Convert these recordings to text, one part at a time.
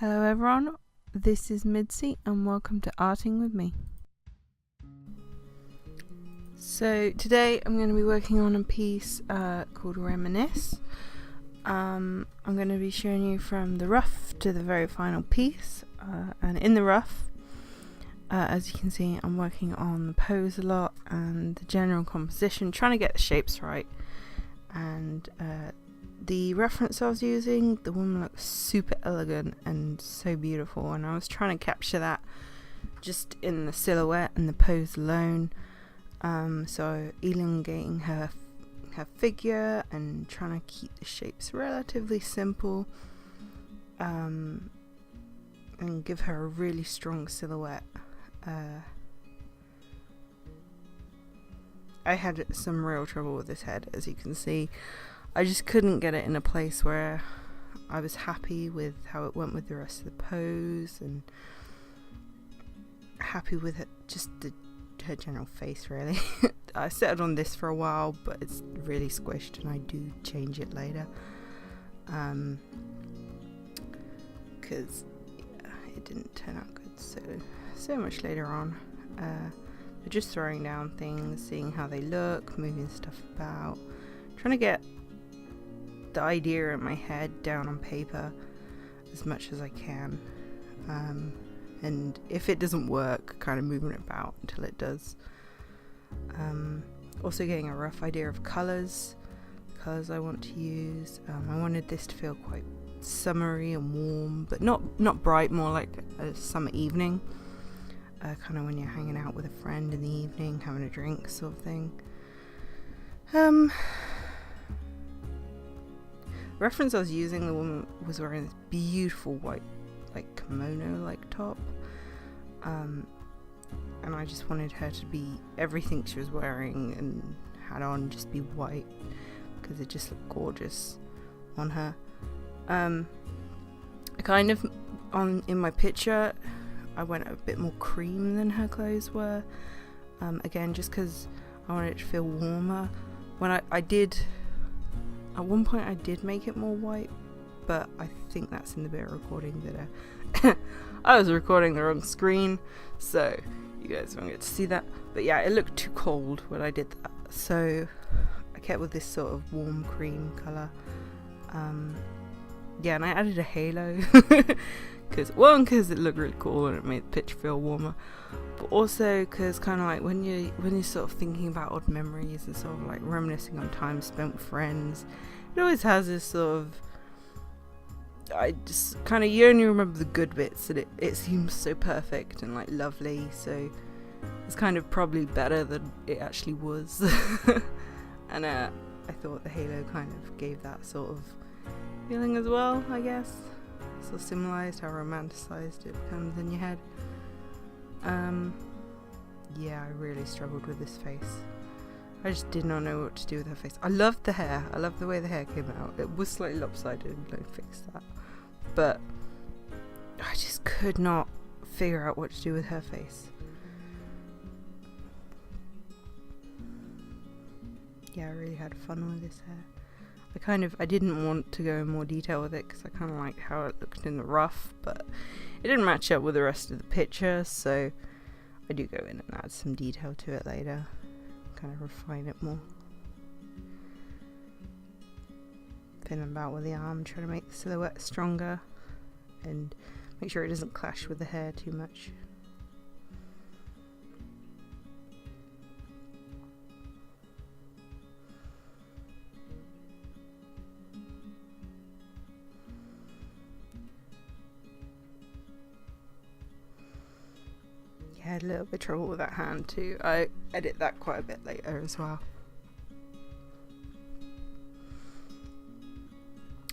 Hello everyone, this is Midsea and welcome to Arting with me. So today I'm going to be working on a piece called Reminisce. I'm going to be showing you from the rough to the very final piece, and in the rough, as you can see, I'm working on the pose a lot and the general composition, trying to get the shapes right. And the reference I was using, the woman looks super elegant and so beautiful, and I was trying to capture that just in the silhouette and the pose alone. So elongating her figure and trying to keep the shapes relatively simple, and give her a really strong silhouette. I had some real trouble with this head, as you can see. I just couldn't get it in a place where I was happy with how it went with the rest of the pose, and happy with it, just her general face really. I settled on this for a while, but it's really squished and I do change it later, because it didn't turn out good so much later on. But just throwing down things, seeing how they look, moving stuff about, trying to get the idea in my head down on paper as much as I can, and if it doesn't work, kind of moving it about until it does. Also getting a rough idea of colours I want to use. I wanted this to feel quite summery and warm, but not bright, more like a summer evening, kind of when you're hanging out with a friend in the evening, having a drink sort of thing. Reference I was using, the woman was wearing this beautiful white, like kimono like top, and I just wanted her to be, everything she was wearing and had on, just be white, because it just looked gorgeous on her. I kind of, in my picture, I went a bit more cream than her clothes were, again just because I wanted it to feel warmer. When I did, at one point I did make it more white, but I think that's in the bit of recording that I was recording the wrong screen, so you guys won't get to see that. But yeah, it looked too cold when I did that, so I kept with this sort of warm cream colour. Yeah, and I added a halo because it looked really cool and it made the picture feel warmer, but also because kind of like when you're sort of thinking about odd memories and sort of like reminiscing on time spent with friends, it always has this sort of, I just kind of, you only remember the good bits, and it seems so perfect and like lovely, so it's kind of probably better than it actually was. And I thought the halo kind of gave that sort of feeling as well, I guess. So symbolized how romanticized it becomes in your head. Yeah, I really struggled with this face. I just did not know what to do with her face. I loved the hair. I loved the way the hair came out. It was slightly lopsided, and I fixed that. But I just could not figure out what to do with her face. Yeah, I really had fun with this hair. I didn't want to go in more detail with it because I kind of liked how it looked in the rough, but it didn't match up with the rest of the picture, so I do go in and add some detail to it later, kind of refine it more. Fiddling about with the arm, trying to make the silhouette stronger and make sure it doesn't clash with the hair too much. I had a little bit of trouble with that hand too. I edit that quite a bit later as well.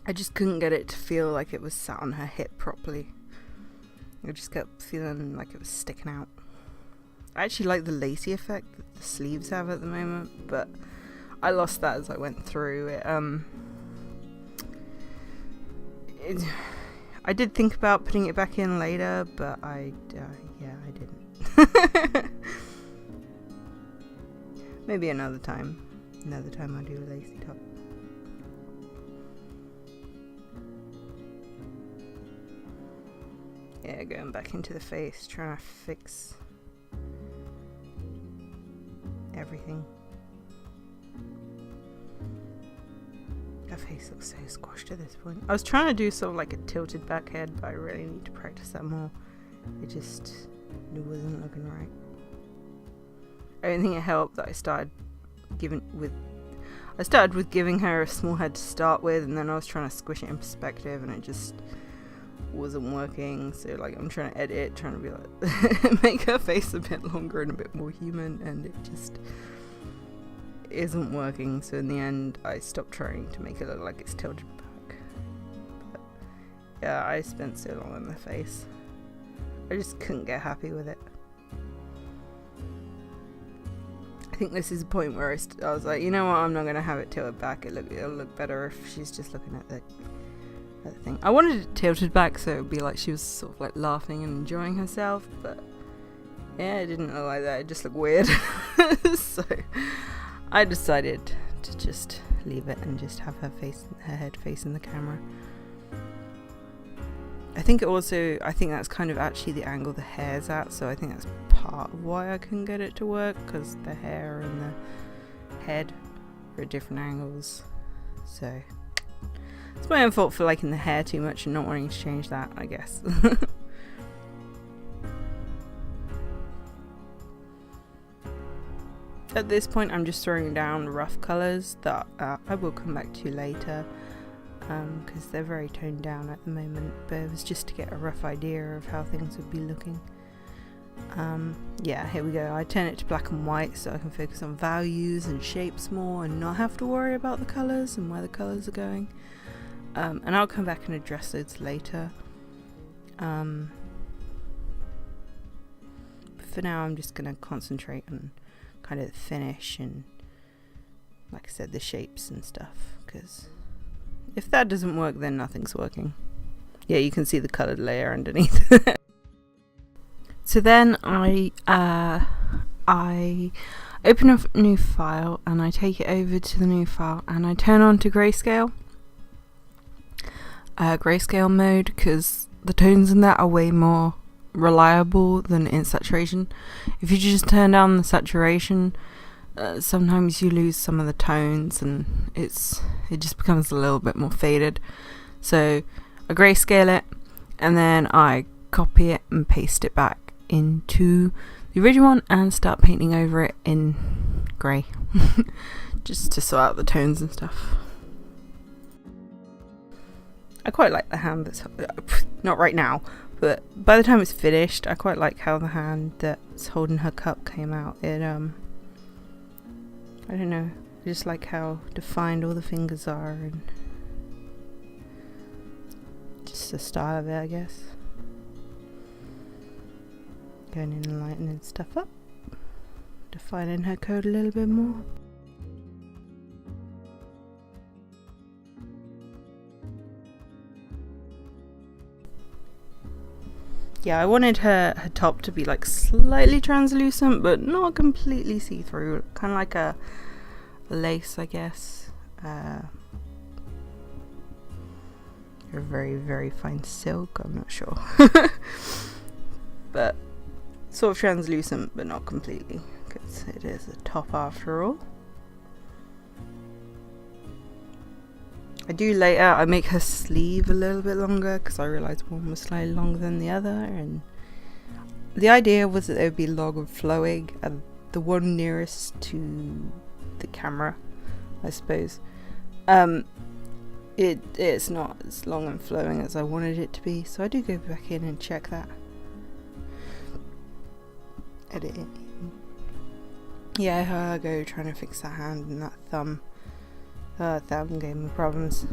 I just couldn't get it to feel like it was sat on her hip properly. I just kept feeling like it was sticking out. I actually like the lacy effect that the sleeves have at the moment, but I lost that as I went through it. I did think about putting it back in later, but I didn't. Maybe another time I'll do a lacy top. Yeah, going back into the face, trying to fix everything. Her face looks so squashed at this point. I was trying to do sort of like a tilted back head, but I really need to practice that more. It wasn't looking right. I don't think it helped that I started with giving her a small head to start with, and then I was trying to squish it in perspective, and it just wasn't working. So like I'm trying to edit it, trying to be like make her face a bit longer and a bit more human, and it just isn't working. So in the end I stopped trying to make it look like it's tilted back. But yeah, I spent so long on the face, I just couldn't get happy with it. I think this is the point where I was like, you know what, I'm not gonna have it tilted back. It'll look better if she's just looking at the thing. I wanted it tilted back so it would be like she was sort of like laughing and enjoying herself, but yeah, it didn't look like that. It just looked weird. So I decided to just leave it and just have her head facing the camera. I think that's kind of actually the angle the hair's at, so I think that's part of why I couldn't get it to work, because the hair and the head are at different angles. So it's my own fault for liking the hair too much and not wanting to change that, I guess. At this point I'm just throwing down rough colours that I will come back to later, because they're very toned down at the moment, but it was just to get a rough idea of how things would be looking. Yeah, here we go. I turn it to black and white so I can focus on values and shapes more and not have to worry about the colours and where the colours are going. And I'll come back and address those later. But for now I'm just going to concentrate on kind of the finish and, like I said, the shapes and stuff, because if that doesn't work then nothing's working. Yeah, you can see the coloured layer underneath. So then I open a new file and I take it over to the new file and I turn on to grayscale mode, because the tones in that are way more reliable than in saturation. If you just turn down the saturation, sometimes you lose some of the tones and it just becomes a little bit more faded. So I grayscale it and then I copy it and paste it back into the original one and start painting over it in grey just to sort out the tones and stuff. I quite like the hand that's not right now, but by the time it's finished I quite like how the hand that's holding her cup came out. It I don't know, I just like how defined all the fingers are and just the style of it, I guess. Going in and lightening stuff up, defining her code a little bit more. Yeah, I wanted her top to be like slightly translucent but not completely see-through, kind of like a lace, I guess. Or very, very fine silk, I'm not sure. But sort of translucent but not completely, because it is a top after all. I do later, I make her sleeve a little bit longer because I realised one was slightly longer than the other, and the idea was that it would be long and flowing, and the one nearest to the camera, I suppose, it's not as long and flowing as I wanted it to be, so I do go back in and check that. Edit it. Yeah, I go trying to fix that hand and that thumb. Thumb gave me problems.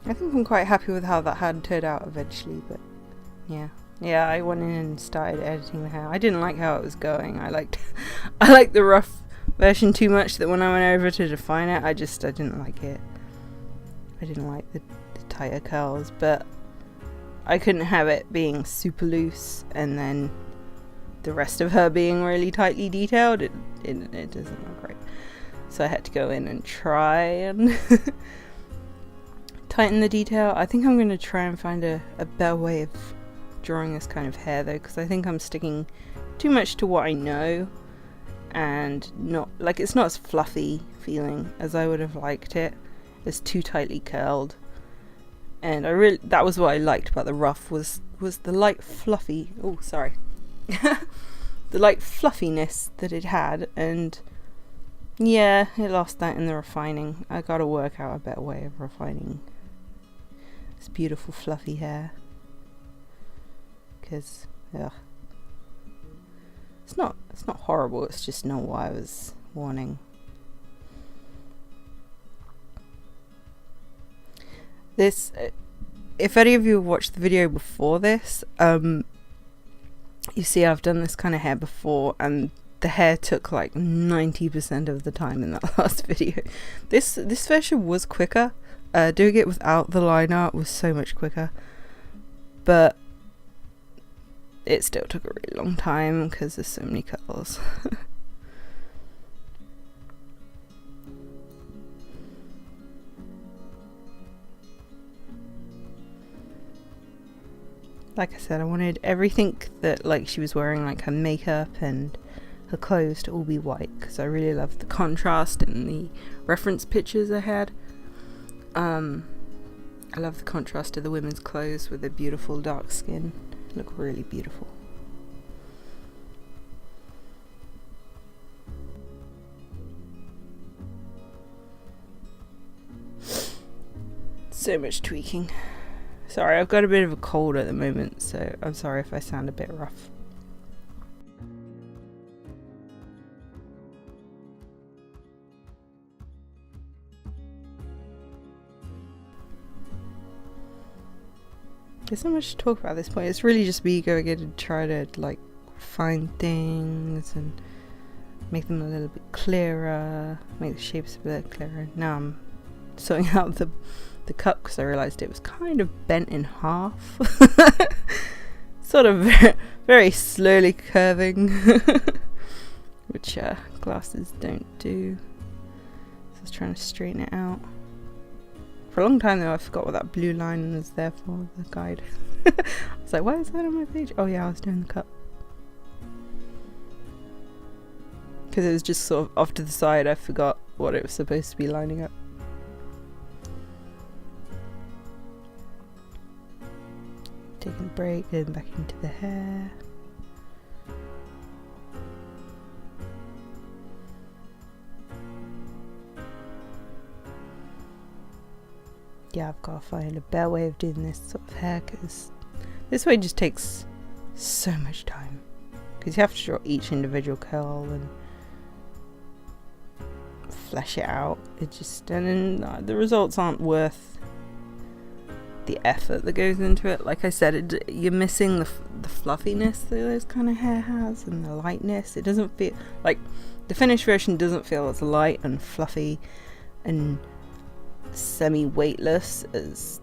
I think I'm quite happy with how that hand turned out eventually, but yeah, I went in and started editing the hair. I didn't like how it was going. I liked the rough version too much, that when I went over to define it, I didn't like it. I didn't like the tighter curls, but I couldn't have it being super loose and then the rest of her being really tightly detailed. It doesn't look right. so I had to go in and try and tighten the detail. I think I'm going to try and find a better way of drawing this kind of hair though, because I think I'm sticking too much to what I know, and not like, it's not as fluffy feeling as I would have liked it. It's too tightly curled, and that was what I liked about the ruff, was the light fluffy, the light fluffiness that it had, and yeah, it lost that in the refining. I gotta work out a better way of refining this beautiful fluffy hair, because it's not horrible, it's just not what I was wanting. This, if any of you have watched the video before this, you see I've done this kind of hair before, and the hair took like 90% of the time in that last video. This version was quicker. Doing it without the line art was so much quicker, but it still took a really long time because there's so many curls. Like I said, I wanted everything that like she was wearing, like her makeup and her clothes, to all be white, because I really loved the contrast in the reference pictures I had. I love the contrast of the women's clothes with their beautiful dark skin. They look really beautiful. So much tweaking. Sorry, I've got a bit of a cold at the moment, so I'm sorry if I sound a bit rough. There's so much to talk about at this point. It's really just me going in and trying to like find things and make them a little bit clearer, make the shapes a bit clearer. Now I'm sorting out the cup because I realised it was kind of bent in half. Sort of very slowly curving, which glasses don't do. So I was trying to straighten it out. For a long time though, I forgot what that blue line was there for, the guide. I was like, why is that on my page? Oh yeah, I was doing the cup. Because it was just sort of off to the side, I forgot what it was supposed to be lining up. Taking a break, going back into the hair. Yeah, I've got to find a better way of doing this sort of hair, because this way just takes so much time, because you have to draw each individual curl and flesh it out. It just, and then the results aren't worth the effort that goes into it. Like I said, you're missing the fluffiness that those kind of hair has, and the lightness. It doesn't feel like the finished version doesn't feel as light and fluffy and semi-weightless as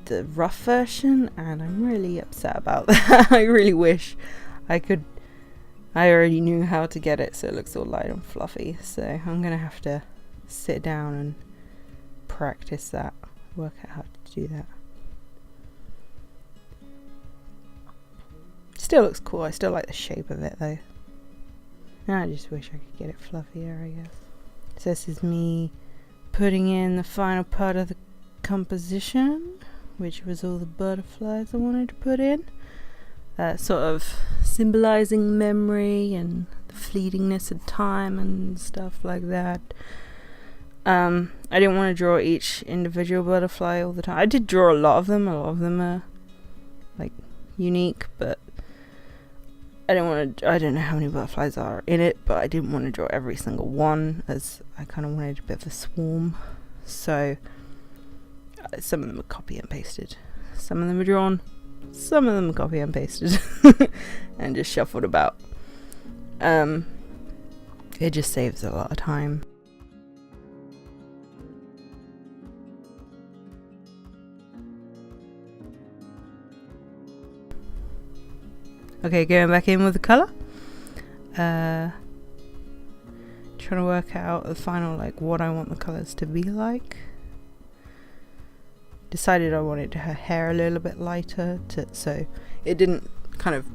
the rough version, and I'm really upset about that. I really wish I already knew how to get it so it looks all light and fluffy, so I'm gonna have to sit down and practice that, work out how to do that. Still looks cool. I still like the shape of it though. I just wish I could get it fluffier, I guess. So this is me putting in the final part of the composition, which was all the butterflies I wanted to put in. Sort of symbolizing memory and the fleetingness of time and stuff like that. I didn't want to draw each individual butterfly all the time. I did draw a lot of them. A lot of them are like unique, but I don't know how many butterflies are in it, but I didn't want to draw every single one, as I kind of wanted a bit of a swarm. So some of them are copy and pasted, some of them are drawn, some of them are copy and pasted and just shuffled about. It just saves a lot of time. Okay, going back in with the colour. trying to work out the final, like, what I want the colours to be like. Decided I wanted her hair a little bit lighter, so it didn't kind of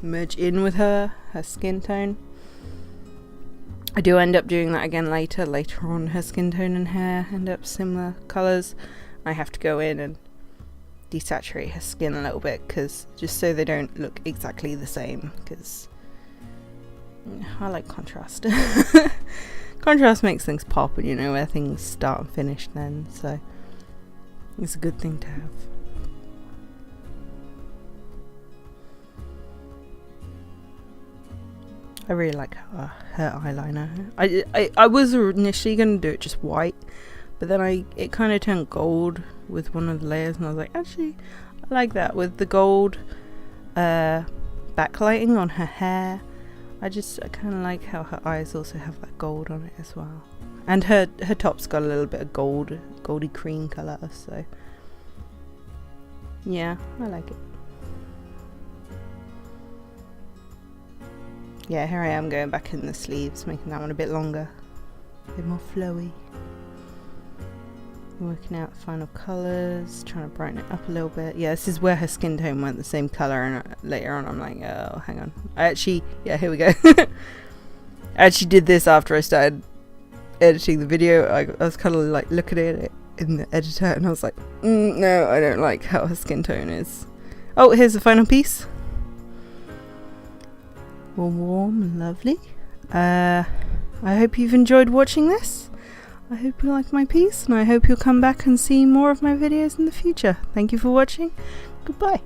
merge in with her skin tone. I do end up doing that again later on. Her skin tone and hair end up similar colours. I have to go in and desaturate her skin a little bit, because just so they don't look exactly the same, because I like contrast. Contrast makes things pop, and you know where things start and finish then, so it's a good thing to have. I really like her eyeliner. I was initially going to do it just white, but then it kind of turned gold with one of the layers, and I was like, actually, I like that with the gold backlighting on her hair. I kind of like how her eyes also have that gold on it as well. And her top's got a little bit of goldy cream colour, so yeah, I like it. Yeah, here I am going back in the sleeves, making that one a bit longer, a bit more flowy. Working out final colours, trying to brighten it up a little bit. Yeah, this is where her skin tone went the same colour, and later on I'm like, oh, hang on. Yeah, here we go. I actually did this after I started editing the video. I was kind of like looking at it in the editor, and I was like, no, I don't like how her skin tone is. Oh, here's the final piece. Warm and lovely. I hope you've enjoyed watching this. I hope you like my piece, and I hope you'll come back and see more of my videos in the future. Thank you for watching. Goodbye.